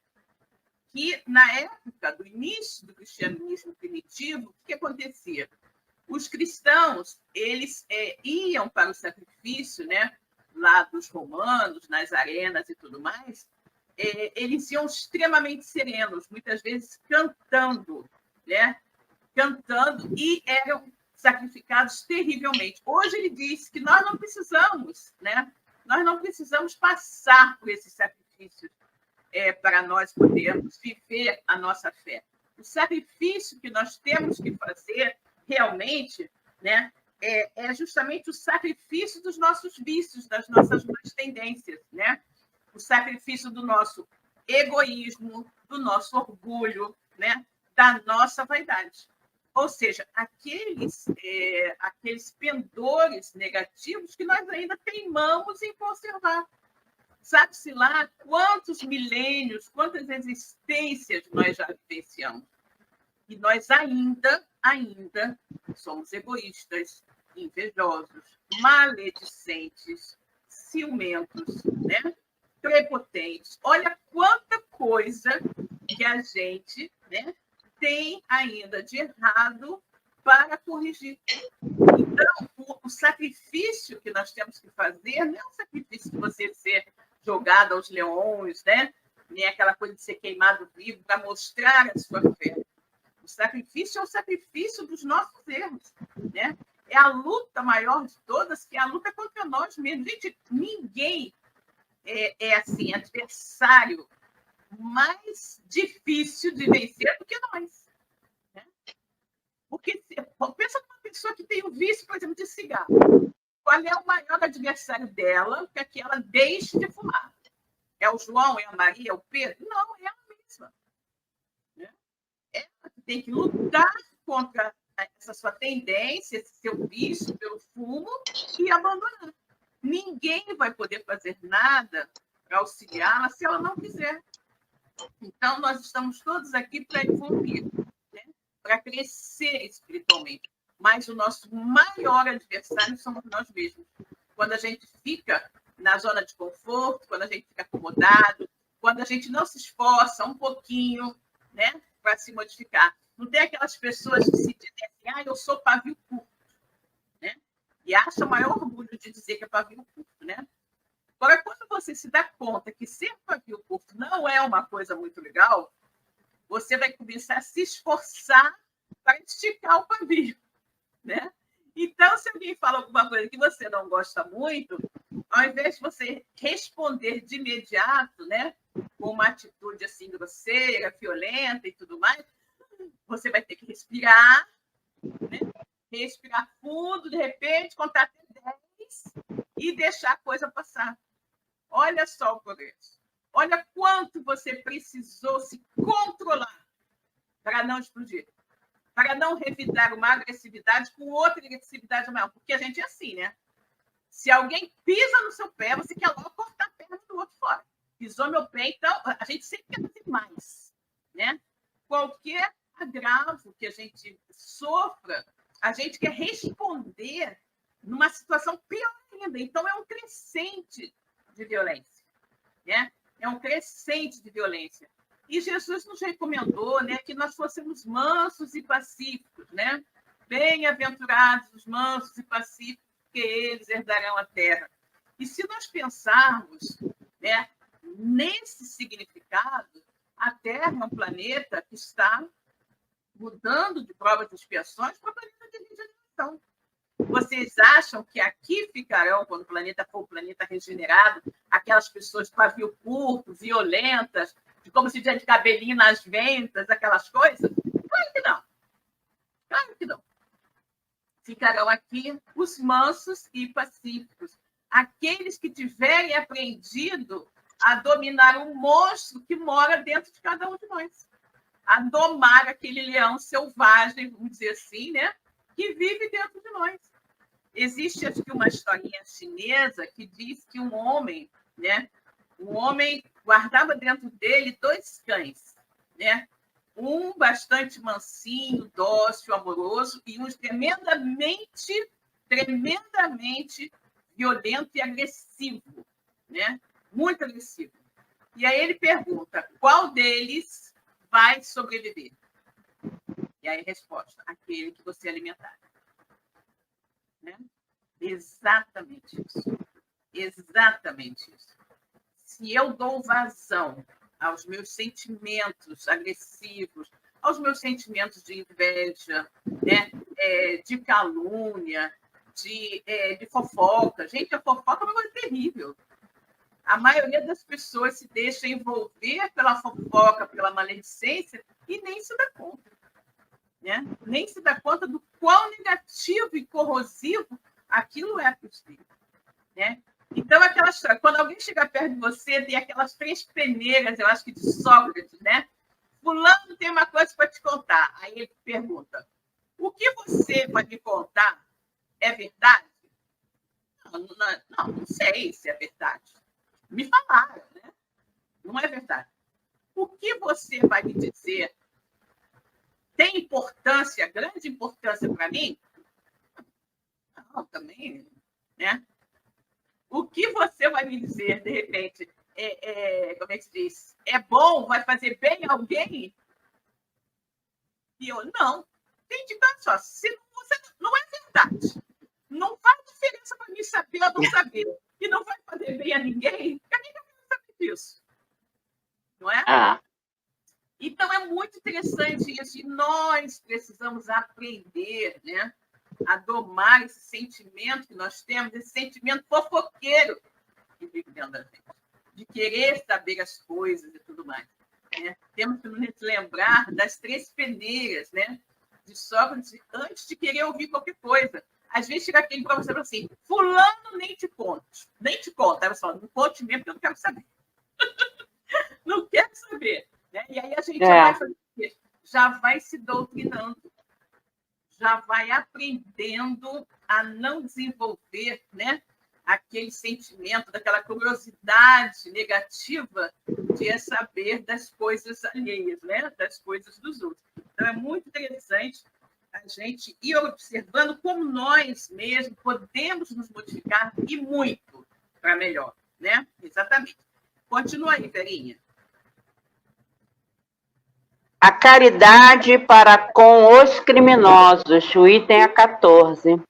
Que na época do início do cristianismo primitivo, o que acontecia? Os cristãos, eles iam para o sacrifício, né? Lá dos romanos, nas arenas e tudo mais, eles iam extremamente serenos, muitas vezes cantando, né? Cantando, e eram sacrificados terrivelmente. Hoje ele diz que nós não precisamos, né? Nós não precisamos passar por esses sacrifícios para nós podermos viver a nossa fé. O sacrifício que nós temos que fazer realmente, né, é justamente o sacrifício dos nossos vícios, das nossas más tendências, né? O sacrifício do nosso egoísmo, do nosso orgulho, né? Da nossa vaidade. Ou seja, aqueles pendores negativos que nós ainda teimamos em conservar. Sabe-se lá quantos milênios, quantas existências nós já vivenciamos. E nós ainda somos egoístas, invejosos, maledicentes, ciumentos, né? Prepotentes. Olha quanta coisa que a gente, né, tem ainda de errado para corrigir. Então, o sacrifício que nós temos que fazer não é um sacrifício de você ser jogado aos leões, né? Nem aquela coisa de ser queimado vivo para mostrar a sua fé. O sacrifício é o sacrifício dos nossos erros, né? É a luta maior de todas, que é a luta contra nós mesmos. Gente, ninguém é assim, adversário mais difícil de vencer do que nós. Né? Porque pensa numa pessoa que tem o vício, por exemplo, de cigarro. Qual é o maior adversário dela para que ela deixe de fumar? É o João, é a Maria, é o Pedro? Não, é ela mesma. Né? Ela que tem que lutar contra essa sua tendência, esse seu vício pelo fumo e abandonar. Ninguém vai poder fazer nada para auxiliá-la se ela não quiser. Então, nós estamos todos aqui para evoluir, né? Para crescer espiritualmente. Mas o nosso maior adversário somos nós mesmos. Quando a gente fica na zona de conforto, quando a gente fica acomodado, quando a gente não se esforça um pouquinho, né, para se modificar. Não tem aquelas pessoas que se dizem assim, eu sou pavio curto, né? E acha o maior orgulho de dizer que é pavio curto, né? Agora, quando você se dá conta que ser pavio curto não é uma coisa muito legal, você vai começar a se esforçar para esticar o pavio, né? Então, se alguém fala alguma coisa que você não gosta muito, ao invés de você responder de imediato, né, com uma atitude assim grosseira, violenta e tudo mais, você vai ter que respirar, né? Respirar fundo, de repente, contar até 10 e deixar a coisa passar. Olha só o progresso. Olha quanto você precisou se controlar para não explodir, para não revidar uma agressividade com outra agressividade maior. Porque a gente é assim, né? Se alguém pisa no seu pé, você quer logo cortar a perna do outro fora. Pisou meu pé, então a gente sempre quer fazer mais, né? Qualquer agravo que a gente sofra, a gente quer responder numa situação pior ainda. Então, é um crescente de violência, né? é um crescente de violência. E Jesus nos recomendou, né, que nós fôssemos mansos e pacíficos, né? Bem-aventurados os mansos e pacíficos, porque eles herdarão a terra. E se nós pensarmos, né, nesse significado, a Terra é um planeta que está mudando de provas e expiações para o planeta de regeneração. Vocês acham que aqui ficarão, quando o planeta for um planeta regenerado, aquelas pessoas de pavio curto, violentas, como se diz, de cabelinho nas ventas, aquelas coisas? Claro que não. Claro que não. Ficarão aqui os mansos e pacíficos, aqueles que tiverem aprendido a dominar o monstro que mora dentro de cada um de nós, a domar aquele leão selvagem, vamos dizer assim, né, que vive dentro de nós. Existe, acho que, uma historinha chinesa que diz que um homem guardava dentro dele 2 cães, né? Um bastante mansinho, dócil, amoroso, e um tremendamente violento e agressivo, né? Muito agressivo. E aí ele pergunta, qual deles vai sobreviver? E aí a resposta, aquele que você alimentar. Né? Exatamente isso. Exatamente isso. Se eu dou vazão aos meus sentimentos agressivos, aos meus sentimentos de inveja, né? De calúnia, de fofoca. Gente, a fofoca é uma coisa terrível. A maioria das pessoas se deixa envolver pela fofoca, pela maledicência, e nem se dá conta. Né? Nem se dá conta do quão negativo e corrosivo aquilo é para os filhos. Né? Então, aquela história, quando alguém chega perto de você, tem aquelas 3 peneiras, eu acho que de Sócrates, né? Fulano tem uma coisa para te contar. Aí ele pergunta, o que você vai me contar é verdade? Não sei se é verdade. Me falaram, né? Não é verdade. O que você vai me dizer tem importância, grande importância para mim? Não, também, né? O que você vai me dizer, de repente, como é que se diz? É bom? Vai fazer bem a alguém? E eu, não. Tem de dar só. Se você não é verdade. Não faz diferença para mim saber ou não saber. E não vai fazer bem a ninguém. Para mim, eu quero saber disso. Não é? Ah. Então, é muito interessante isso. E nós precisamos aprender, né, a domar esse sentimento que nós temos, esse sentimento fofoqueiro que vive dentro da gente, de querer saber as coisas e tudo mais. Né? Temos que nos lembrar das 3 peneiras, né, de Sócrates antes de querer ouvir qualquer coisa. Às vezes chega aquele para você e fala assim, fulano nem te conte. Nem te conta. Ela fala, não conte mesmo, porque eu não quero saber. Não quero saber. Né? E aí a gente já vai se doutrinando, já vai aprendendo a não desenvolver, né, aquele sentimento, daquela curiosidade negativa de saber das coisas alheias, né, das coisas dos outros. Então, é muito interessante a gente ir observando como nós mesmos podemos nos modificar e muito para melhor. Né? Exatamente. Continua aí, Verinha. A caridade para com os criminosos, o item 14.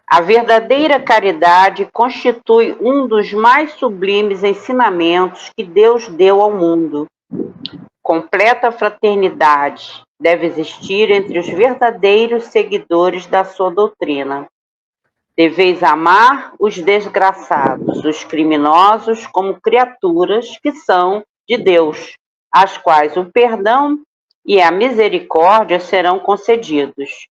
A verdadeira caridade constitui um dos mais sublimes ensinamentos que Deus deu ao mundo. Completa fraternidade deve existir entre os verdadeiros seguidores da sua doutrina. Deveis amar os desgraçados, os criminosos, como criaturas que são de Deus, às quais o perdão e a misericórdia serão concedidos.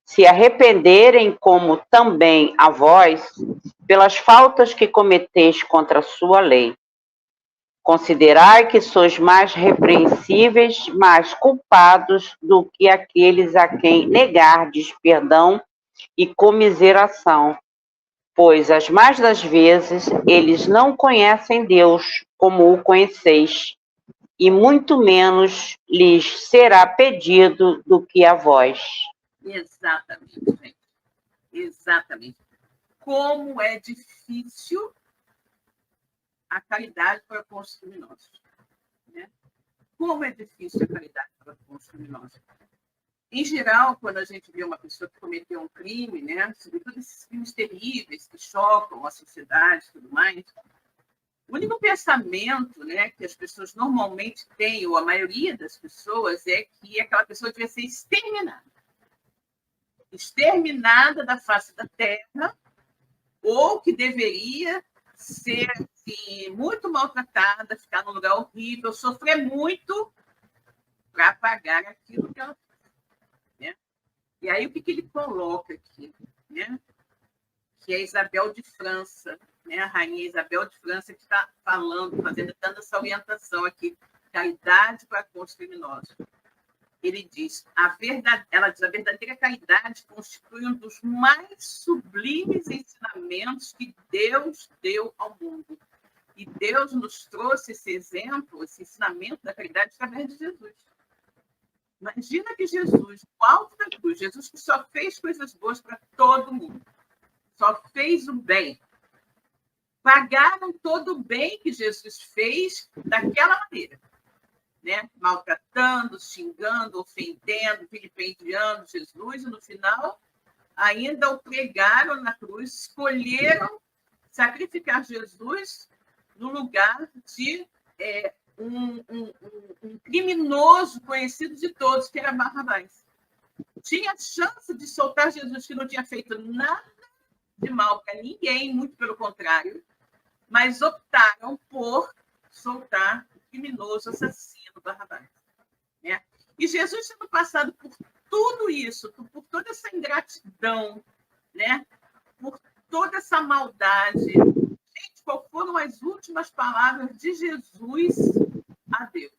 Se arrependerem, como também a vós, pelas faltas que cometeis contra a sua lei. Considerai que sois mais repreensíveis, mais culpados do que aqueles a quem negardes perdão e comiseração, pois as mais das vezes eles não conhecem Deus como o conheceis, e muito menos lhes será pedido do que a vós. Exatamente, gente. Exatamente. Como é difícil a caridade para com os criminosos. Né? Como é difícil a caridade para com os criminosos. Em geral, quando a gente vê uma pessoa que cometeu um crime, né, sobretudo esses crimes terríveis que chocam a sociedade e tudo mais, o único pensamento, né, que as pessoas normalmente têm, ou a maioria das pessoas, é que aquela pessoa devia ser exterminada. Exterminada da face da terra, ou que deveria ser assim, muito maltratada, ficar num lugar horrível, sofrer muito para pagar aquilo que ela fez. Né? E aí, o que ele coloca aqui? Né? Que é Isabel de França, né? A rainha Isabel de França, que está falando, dando essa orientação aqui, caridade para com os criminosos. Ele diz, ela diz, a verdadeira caridade constitui um dos mais sublimes ensinamentos que Deus deu ao mundo. E Deus nos trouxe esse exemplo, esse ensinamento da caridade através de Jesus. Imagina que Jesus, no alto da cruz, Jesus que só fez coisas boas para todo mundo, só fez o bem. Pagaram todo o bem que Jesus fez daquela maneira. Né? Maltratando, xingando, ofendendo, vilipendiando Jesus, e no final ainda o pregaram na cruz, escolheram sacrificar Jesus no lugar de um criminoso conhecido de todos, que era Barrabás. Tinha chance de soltar Jesus, que não tinha feito nada de mal para ninguém, muito pelo contrário, mas optaram por soltar o criminoso assassino Barrabás. Né? E Jesus sendo passado por tudo isso, por toda essa ingratidão, né? Por toda essa maldade. Gente, qual foram as últimas palavras de Jesus a Deus?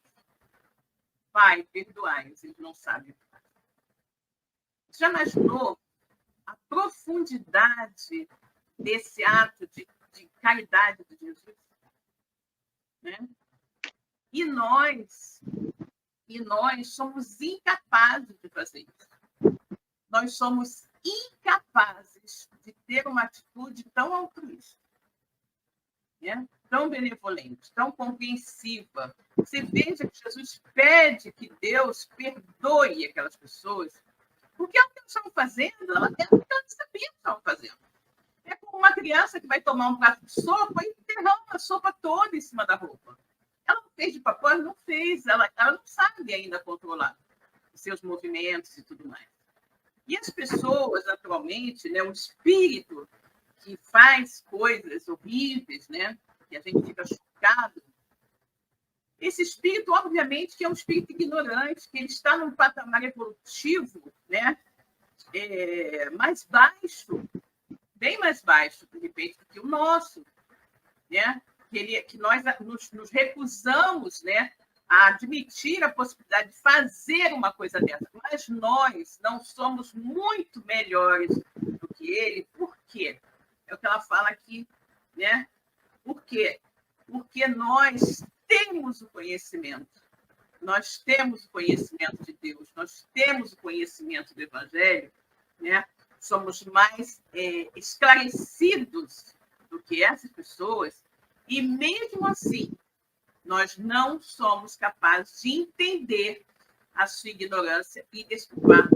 Pai, perdoai-os, eles não sabem. Já imaginou a profundidade desse ato de caridade de Jesus? Né? E nós somos incapazes de fazer isso. Nós somos incapazes de ter uma atitude tão altruísta, né? Tão benevolente, tão compreensiva. Você veja que Jesus pede que Deus perdoe aquelas pessoas, porque é o que elas estavam fazendo, elas sabiam o que estavam fazendo. É como uma criança que vai tomar um prato de sopa e derrama a sopa toda em cima da roupa. Ela não fez de propósito? Não fez. Ela não sabe ainda controlar os seus movimentos e tudo mais. E as pessoas, naturalmente, né, um espírito que faz coisas horríveis, né, que a gente fica chocado, esse espírito, obviamente, que é um espírito ignorante, que ele está num patamar evolutivo, né, mais baixo, bem mais baixo, de repente, do que o nosso, né? Que nós nos recusamos, né, a admitir a possibilidade de fazer uma coisa dessa. Mas nós não somos muito melhores do que ele. Por quê? É o que ela fala aqui, né? Por quê? Porque nós temos o conhecimento. Nós temos o conhecimento de Deus, nós temos o conhecimento do Evangelho, né? Somos mais esclarecidos do que essas pessoas, e mesmo assim, nós não somos capazes de entender a sua ignorância e desculpar.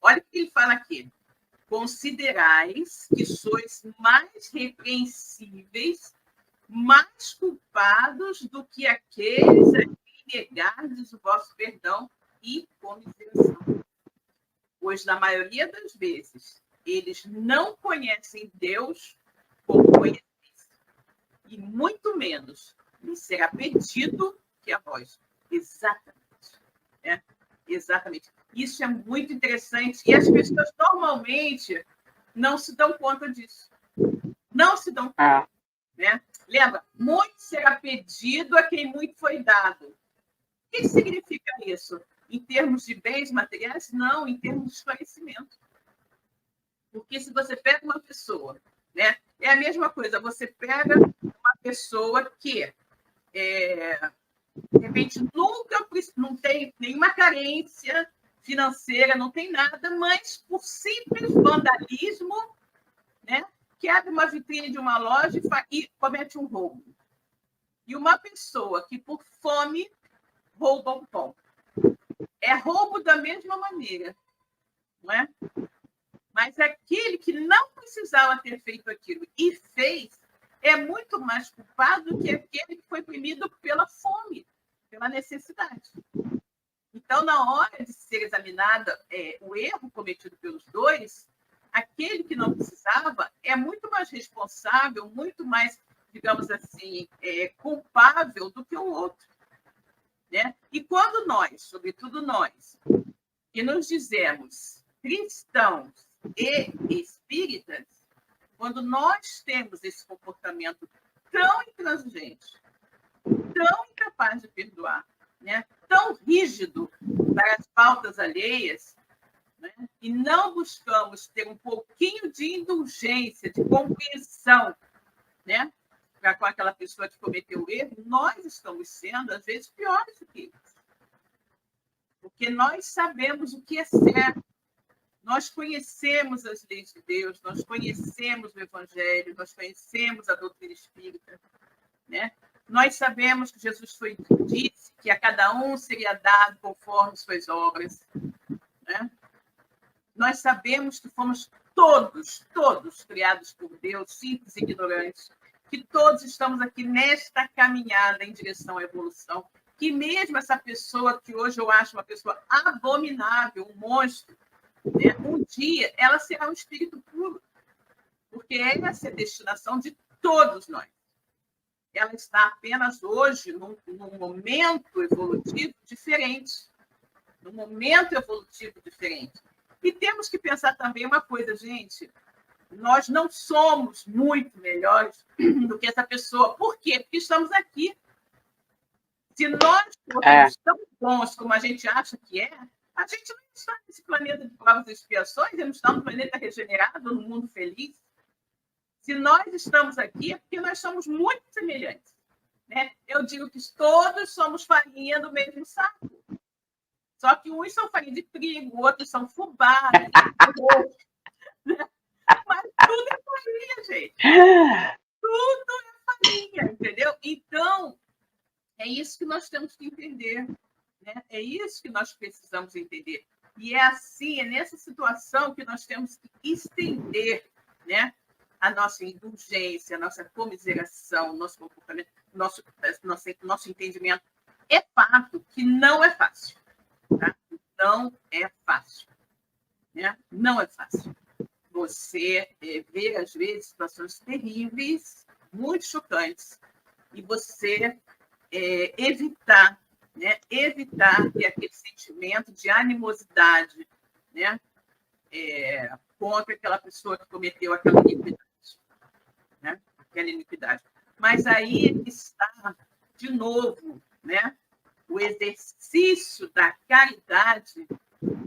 Olha o que ele fala aqui. Considerais que sois mais repreensíveis, mais culpados do que aqueles a quem negardes o vosso perdão e comiseração. Pois, na maioria das vezes, eles não conhecem Deus como conhecem, e muito menos lhes será pedido que a vós. Exatamente. Né? Exatamente. Isso é muito interessante. E as pessoas normalmente não se dão conta disso. Não se dão conta. Né? Lembra? Muito será pedido a quem muito foi dado. O que significa isso? Em termos de bens materiais? Não, em termos de esclarecimento. Porque se você pega uma pessoa, né, é a mesma coisa, você pega uma pessoa que, de repente, nunca não tem nenhuma carência financeira, não tem nada, mas por simples vandalismo, né, quebra uma vitrine de uma loja e comete um roubo. e uma pessoa que, por fome, rouba um pão. É roubo da mesma maneira, não é? Mas aquele que não precisava ter feito aquilo e fez é muito mais culpado do que aquele que foi oprimido pela fome, pela necessidade. Então, na hora de ser examinada o erro cometido pelos dois, aquele que não precisava é muito mais responsável, muito mais, digamos assim, culpável do que o outro. Né? E quando nós, sobretudo nós, que nos dizemos cristãos e espíritas, quando nós temos esse comportamento tão intransigente, tão incapaz de perdoar, né? Tão rígido para as pautas alheias, né? E não buscamos ter um pouquinho de indulgência, de compreensão, né? Para com aquela pessoa que cometeu o erro, nós estamos sendo, às vezes, piores do que eles. Porque nós sabemos o que é certo, nós conhecemos as leis de Deus, nós conhecemos o Evangelho, nós conhecemos a doutrina espírita, né? Nós sabemos que Jesus disse que a cada um seria dado conforme suas obras, né? Nós sabemos que fomos todos criados por Deus, simples e ignorantes, que todos estamos aqui nesta caminhada em direção à evolução, que mesmo essa pessoa que hoje eu acho uma pessoa abominável, um monstro, né? Um dia ela será um espírito puro, porque essa é a destinação de todos nós. Ela está apenas hoje num momento evolutivo diferente. Num momento evolutivo diferente. E temos que pensar também uma coisa, gente. Nós não somos muito melhores do que essa pessoa. Por quê? Porque estamos aqui. Se nós formos tão bons como a gente acha que é, a gente não está nesse planeta de provas e expiações, não está no planeta regenerado, no mundo feliz. Se nós estamos aqui, é porque nós somos muito semelhantes. Né? Eu digo que todos somos farinha do mesmo saco. Só que uns são farinha de trigo, outros são fubá, né? Mas tudo é farinha, gente. Tudo é farinha, entendeu? Então, é isso que nós temos que entender. Né? É isso que nós precisamos entender. E é assim, é nessa situação que nós temos que estender, né? A nossa indulgência, a nossa comiseração, nosso comportamento, nosso entendimento. É fato que não é fácil. Tá? Não é fácil. Né? Não é fácil. Você vê, às vezes, situações terríveis, muito chocantes, e você evitar, né? Evitar ter aquele sentimento de animosidade, né? Contra aquela pessoa que cometeu aquela iniquidade. Né? Aquela iniquidade. Mas aí está, de novo, né? O exercício da caridade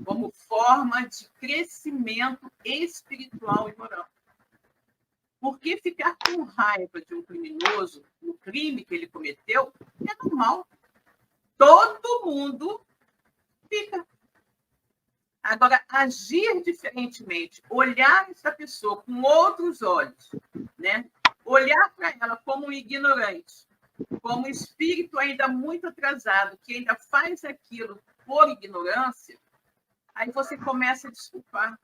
como forma de crescimento espiritual e moral. Porque ficar com raiva de um criminoso, no crime que ele cometeu, é normal. Todo mundo fica. Agora, agir diferentemente, olhar essa pessoa com outros olhos, né? Olhar para ela como um ignorante, como um espírito ainda muito atrasado, que ainda faz aquilo por ignorância, aí você começa a desculpar.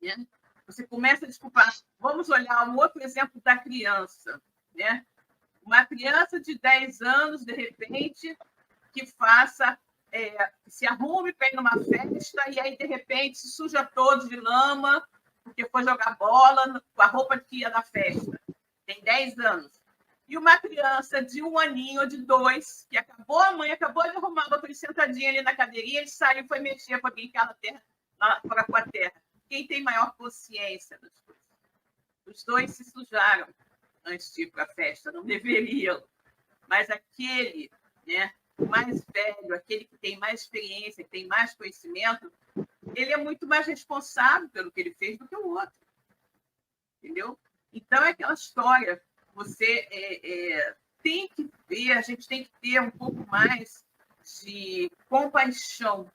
Né? Você começa a desculpar. Vamos olhar um outro exemplo da criança. Né? Uma criança de 10 anos, de repente, que faça, se arrume para ir numa festa e aí, de repente, se suja todo de lama, porque foi jogar bola com a roupa que ia na festa. Tem 10 anos. E uma criança de 1 aninho ou de 2, que a mãe acabou de arrumar, botou ele sentadinho ali na cadeirinha, ele saiu e foi mexer, foi brincar na terra, com a terra. Quem tem maior consciência das coisas? Os dois se sujaram antes de ir para a festa, não deveriam. Mas aquele, né, o mais velho, aquele que tem mais experiência, que tem mais conhecimento, ele é muito mais responsável pelo que ele fez do que o outro. Entendeu? Então, é aquela história. Você tem que ver, a gente tem que ter um pouco mais de compaixão,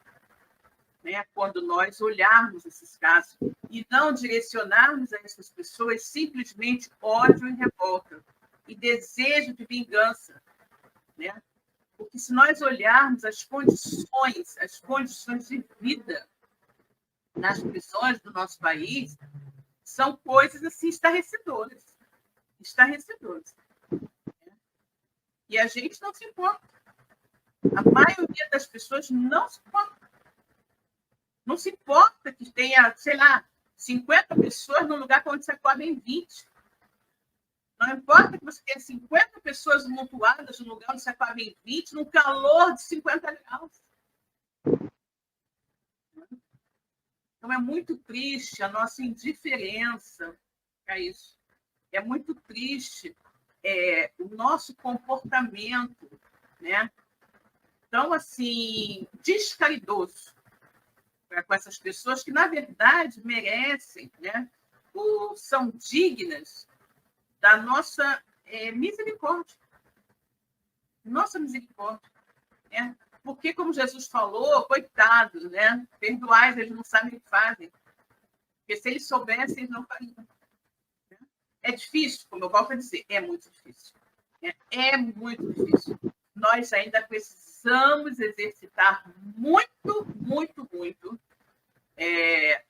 né, quando nós olharmos esses casos e não direcionarmos a essas pessoas simplesmente ódio e revolta. e desejo de vingança, né? Porque se nós olharmos as condições de vida nas prisões do nosso país, são coisas assim estarrecedoras. E a gente não se importa. A maioria das pessoas não se importa. Não se importa que tenha, sei lá, 50 pessoas num lugar onde você cabem 20. Não importa que você tenha 50 pessoas amontoadas num lugar onde você cabem 20, num calor de 50 graus. Então, é muito triste a nossa indiferença a isso. É muito triste o nosso comportamento, né? Então, assim, descaridoso com essas pessoas que, na verdade, merecem, né? Ou são dignas da nossa misericórdia. Nossa misericórdia. Né? Porque, como Jesus falou, coitados, né? Perdoais, eles não sabem o que fazem. Porque se eles soubessem, eles não fariam. É difícil, como eu volto a dizer, é muito difícil. É muito difícil. Nós ainda precisamos exercitar muito, muito, muito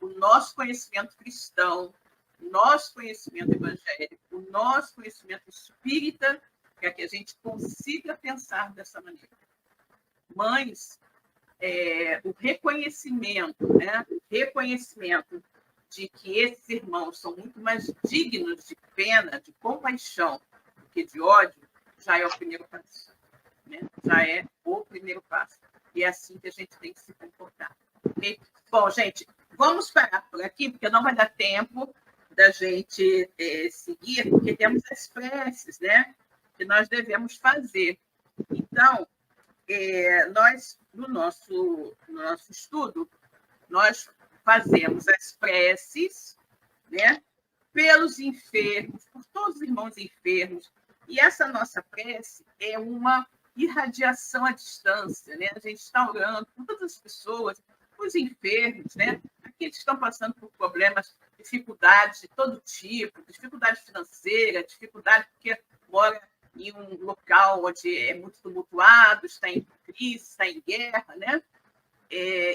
o nosso conhecimento cristão, o nosso conhecimento evangélico, o nosso conhecimento espírita, para que a gente consiga pensar dessa maneira. Mães, o reconhecimento, né? Reconhecimento de que esses irmãos são muito mais dignos de pena, de compaixão, do que de ódio, já é o primeiro passo. Né? Já é o primeiro passo. E é assim que a gente tem que se comportar. Okay? Bom, gente, vamos parar por aqui, porque não vai dar tempo da gente seguir, porque temos as preces, né? Que nós devemos fazer. Então, nós, no nosso estudo, nós fazemos as preces, né, pelos enfermos, por todos os irmãos enfermos. E essa nossa prece é uma irradiação à distância, né? A gente está orando por todas as pessoas, os enfermos, né? Aqueles que estão passando por problemas, dificuldades de todo tipo, dificuldade financeira, dificuldade porque mora em um local onde é muito tumultuado, está em crise, está em guerra, né?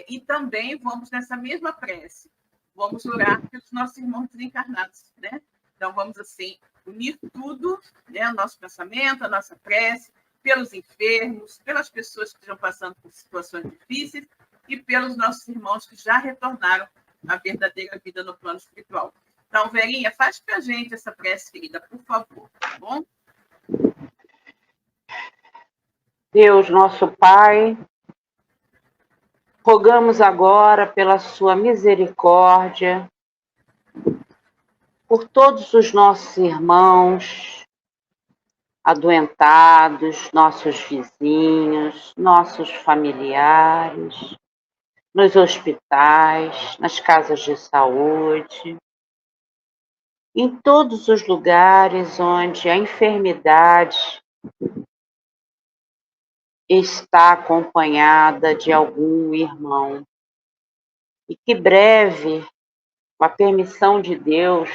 E também vamos nessa mesma prece, vamos orar pelos nossos irmãos desencarnados, né? Então vamos assim unir tudo, né? O nosso pensamento, a nossa prece, pelos enfermos, pelas pessoas que estão passando por situações difíceis e pelos nossos irmãos que já retornaram à verdadeira vida no plano espiritual. Então, Verinha, faz para a gente essa prece, querida, por favor, tá bom? Deus, nosso Pai, rogamos agora pela sua misericórdia, por todos os nossos irmãos adoentados, nossos vizinhos, nossos familiares, nos hospitais, nas casas de saúde, em todos os lugares onde a enfermidade está acompanhada de algum irmão. E que breve, com a permissão de Deus,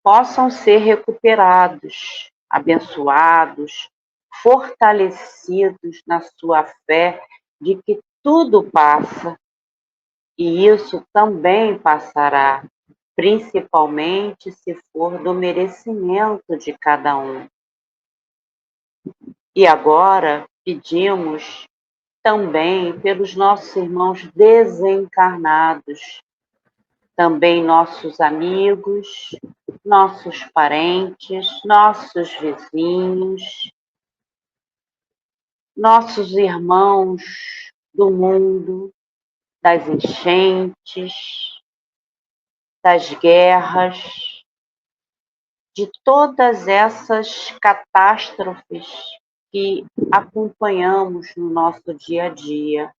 possam ser recuperados, abençoados, fortalecidos na sua fé de que tudo passa e isso também passará, principalmente se for do merecimento de cada um. E agora pedimos também pelos nossos irmãos desencarnados, também nossos amigos, nossos parentes, nossos vizinhos, nossos irmãos do mundo, das enchentes, das guerras, de todas essas catástrofes que acompanhamos no nosso dia a dia.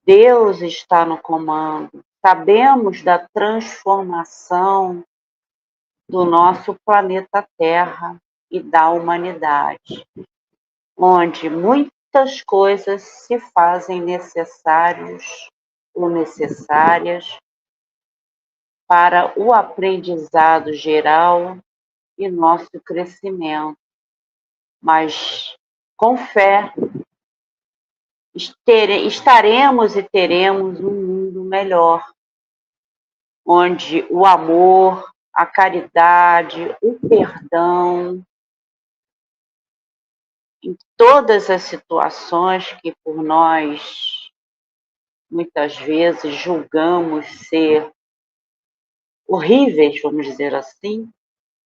Deus está no comando. Sabemos da transformação do nosso planeta Terra e da humanidade, onde muitas coisas se fazem necessárias para o aprendizado geral e nosso crescimento. Mas, com fé, estaremos e teremos um mundo melhor, onde o amor, a caridade, o perdão, em todas as situações que por nós muitas vezes julgamos ser horríveis, vamos dizer assim,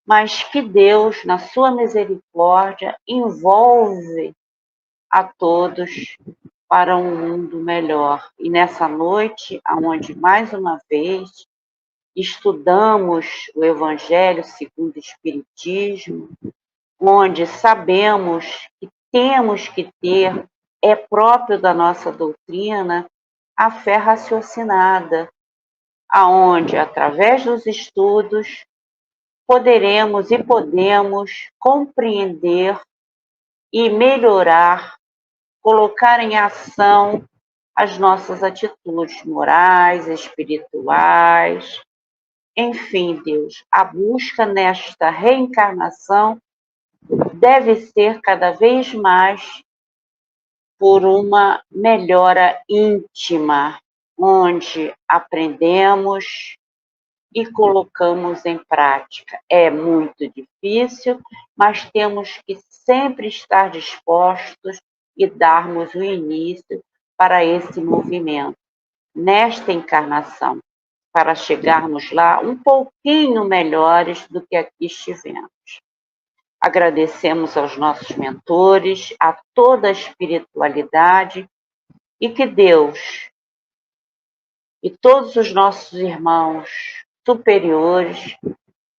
mas que Deus, na sua misericórdia, envolve a todos para um mundo melhor. E nessa noite, onde mais uma vez estudamos o Evangelho segundo o Espiritismo, onde sabemos que temos que ter, é próprio da nossa doutrina, a fé raciocinada, aonde, através dos estudos, poderemos e podemos compreender e melhorar, colocar em ação as nossas atitudes morais, espirituais, enfim, Deus, a busca nesta reencarnação deve ser cada vez mais por uma melhora íntima, onde aprendemos e colocamos em prática. É muito difícil, mas temos que sempre estar dispostos e darmos o início para esse movimento, nesta encarnação, para chegarmos lá um pouquinho melhores do que aqui estivemos. Agradecemos aos nossos mentores, a toda a espiritualidade, e que Deus e todos os nossos irmãos superiores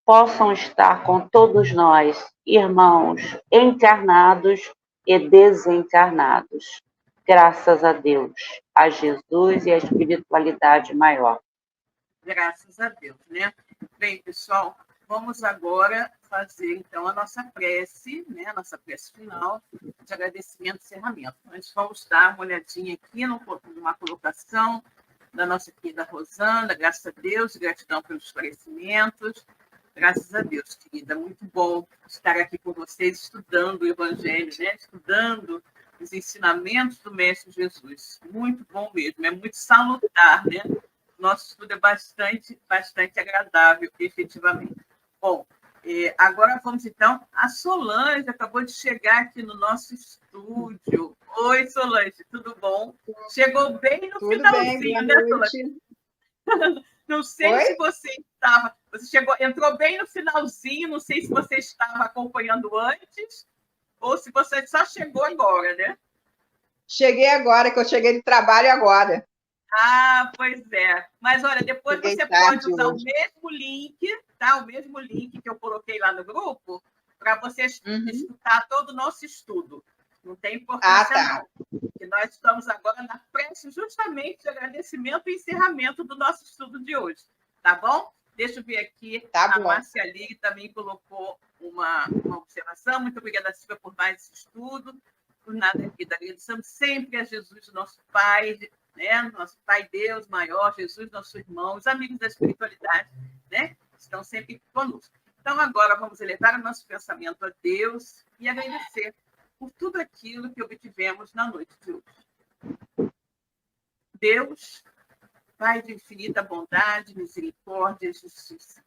possam estar com todos nós, irmãos encarnados e desencarnados. Graças a Deus, a Jesus e a espiritualidade maior. Graças a Deus, né? Bem, pessoal, vamos agora fazer, então, a nossa prece, né? A nossa prece final de agradecimento e encerramento. Nós vamos dar uma olhadinha aqui numa colocação da nossa querida Rosana. Graças a Deus, gratidão pelos esclarecimentos. Graças a Deus, querida. Muito bom estar aqui com vocês, estudando o Evangelho, né? Estudando os ensinamentos do Mestre Jesus. Muito bom mesmo, é muito salutar, né? Nosso estudo é bastante agradável, efetivamente. Bom, agora vamos, então, a Solange acabou de chegar aqui no nosso estúdio. Oi, Solange, tudo bom? Chegou bem no finalzinho, né, Solange? Não sei se você estava... entrou bem no finalzinho, não sei se você estava acompanhando antes ou se você só chegou agora, né? Cheguei agora, que eu cheguei de trabalho agora. Ah, pois é. Mas, olha, depois você pode usar o mesmo link, tá? O mesmo link que eu coloquei lá no grupo, para você escutar todo o nosso estudo. Não tem importância, não. E nós estamos agora na prece justamente de agradecimento e encerramento do nosso estudo de hoje. Tá bom? Deixa eu ver aqui. A Márcia Lili também colocou uma observação. Muito obrigada, Silvia, por mais esse estudo. Por nada, vida. Agradecemos sempre a Jesus, nosso Pai, né? Nosso Pai Deus maior, Jesus, nosso irmão, os amigos da espiritualidade, né? Estão sempre conosco. Então, agora vamos elevar o nosso pensamento a Deus e agradecer por tudo aquilo que obtivemos na noite de hoje. Deus, Pai de infinita bondade, misericórdia e justiça.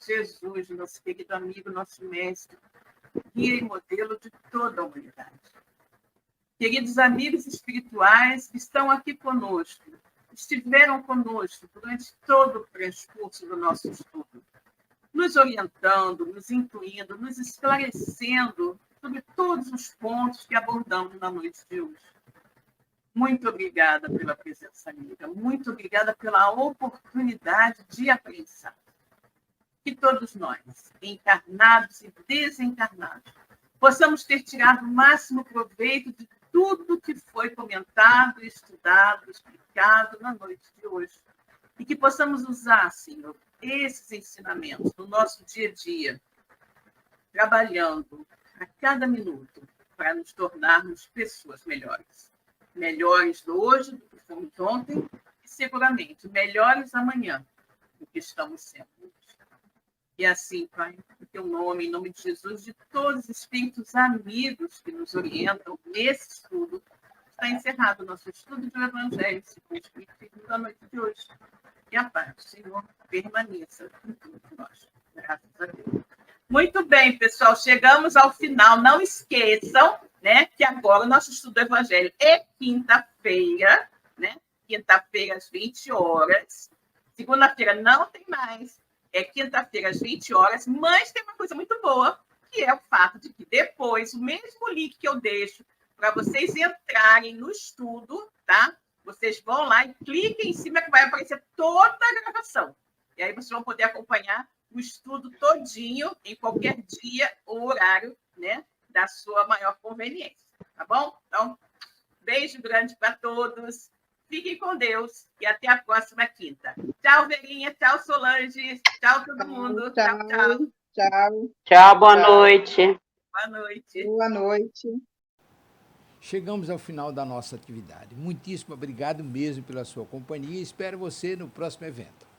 Jesus, nosso querido amigo, nosso mestre, guia e modelo de toda a humanidade. Queridos amigos espirituais que estão aqui conosco, estiveram conosco durante todo o transcurso do nosso estudo, nos orientando, nos intuindo, nos esclarecendo sobre todos os pontos que abordamos na noite de hoje. Muito obrigada pela presença, amiga. Muito obrigada pela oportunidade de aprender. Que todos nós, encarnados e desencarnados, possamos ter tirado o máximo proveito de tudo que foi comentado, estudado, explicado na noite de hoje. E que possamos usar, Senhor, esses ensinamentos no nosso dia a dia, trabalhando a cada minuto para nos tornarmos pessoas melhores. Melhores do hoje do que fomos ontem e, seguramente, melhores amanhã do que estamos sendo. E assim, Pai, teu nome, em nome de Jesus, de todos os espíritos amigos que nos orientam nesse estudo. Está encerrado o nosso estudo do Evangelho segundo o Espiritismo da noite de hoje. E a paz do Senhor permaneça com todos nós. Graças a Deus. Muito bem, pessoal, chegamos ao final. Não esqueçam, né, que agora o nosso estudo do Evangelho é quinta-feira, né? Quinta-feira às 20 horas. Segunda-feira não tem mais. É quinta-feira às 20 horas, mas tem uma coisa muito boa, que é o fato de que depois, o mesmo link que eu deixo para vocês entrarem no estudo, tá? Vocês vão lá e cliquem em cima que vai aparecer toda a gravação. E aí vocês vão poder acompanhar o estudo todinho em qualquer dia ou horário, né, da sua maior conveniência, tá bom? Então, beijo grande para todos. Fiquem com Deus e até a próxima quinta. Tchau, Verinha. Tchau, Solange. Tchau, todo mundo. Tchau, tchau. Tchau. Tchau, boa noite. Boa noite. Boa noite. Chegamos ao final da nossa atividade. Muitíssimo obrigado mesmo pela sua companhia e espero você no próximo evento.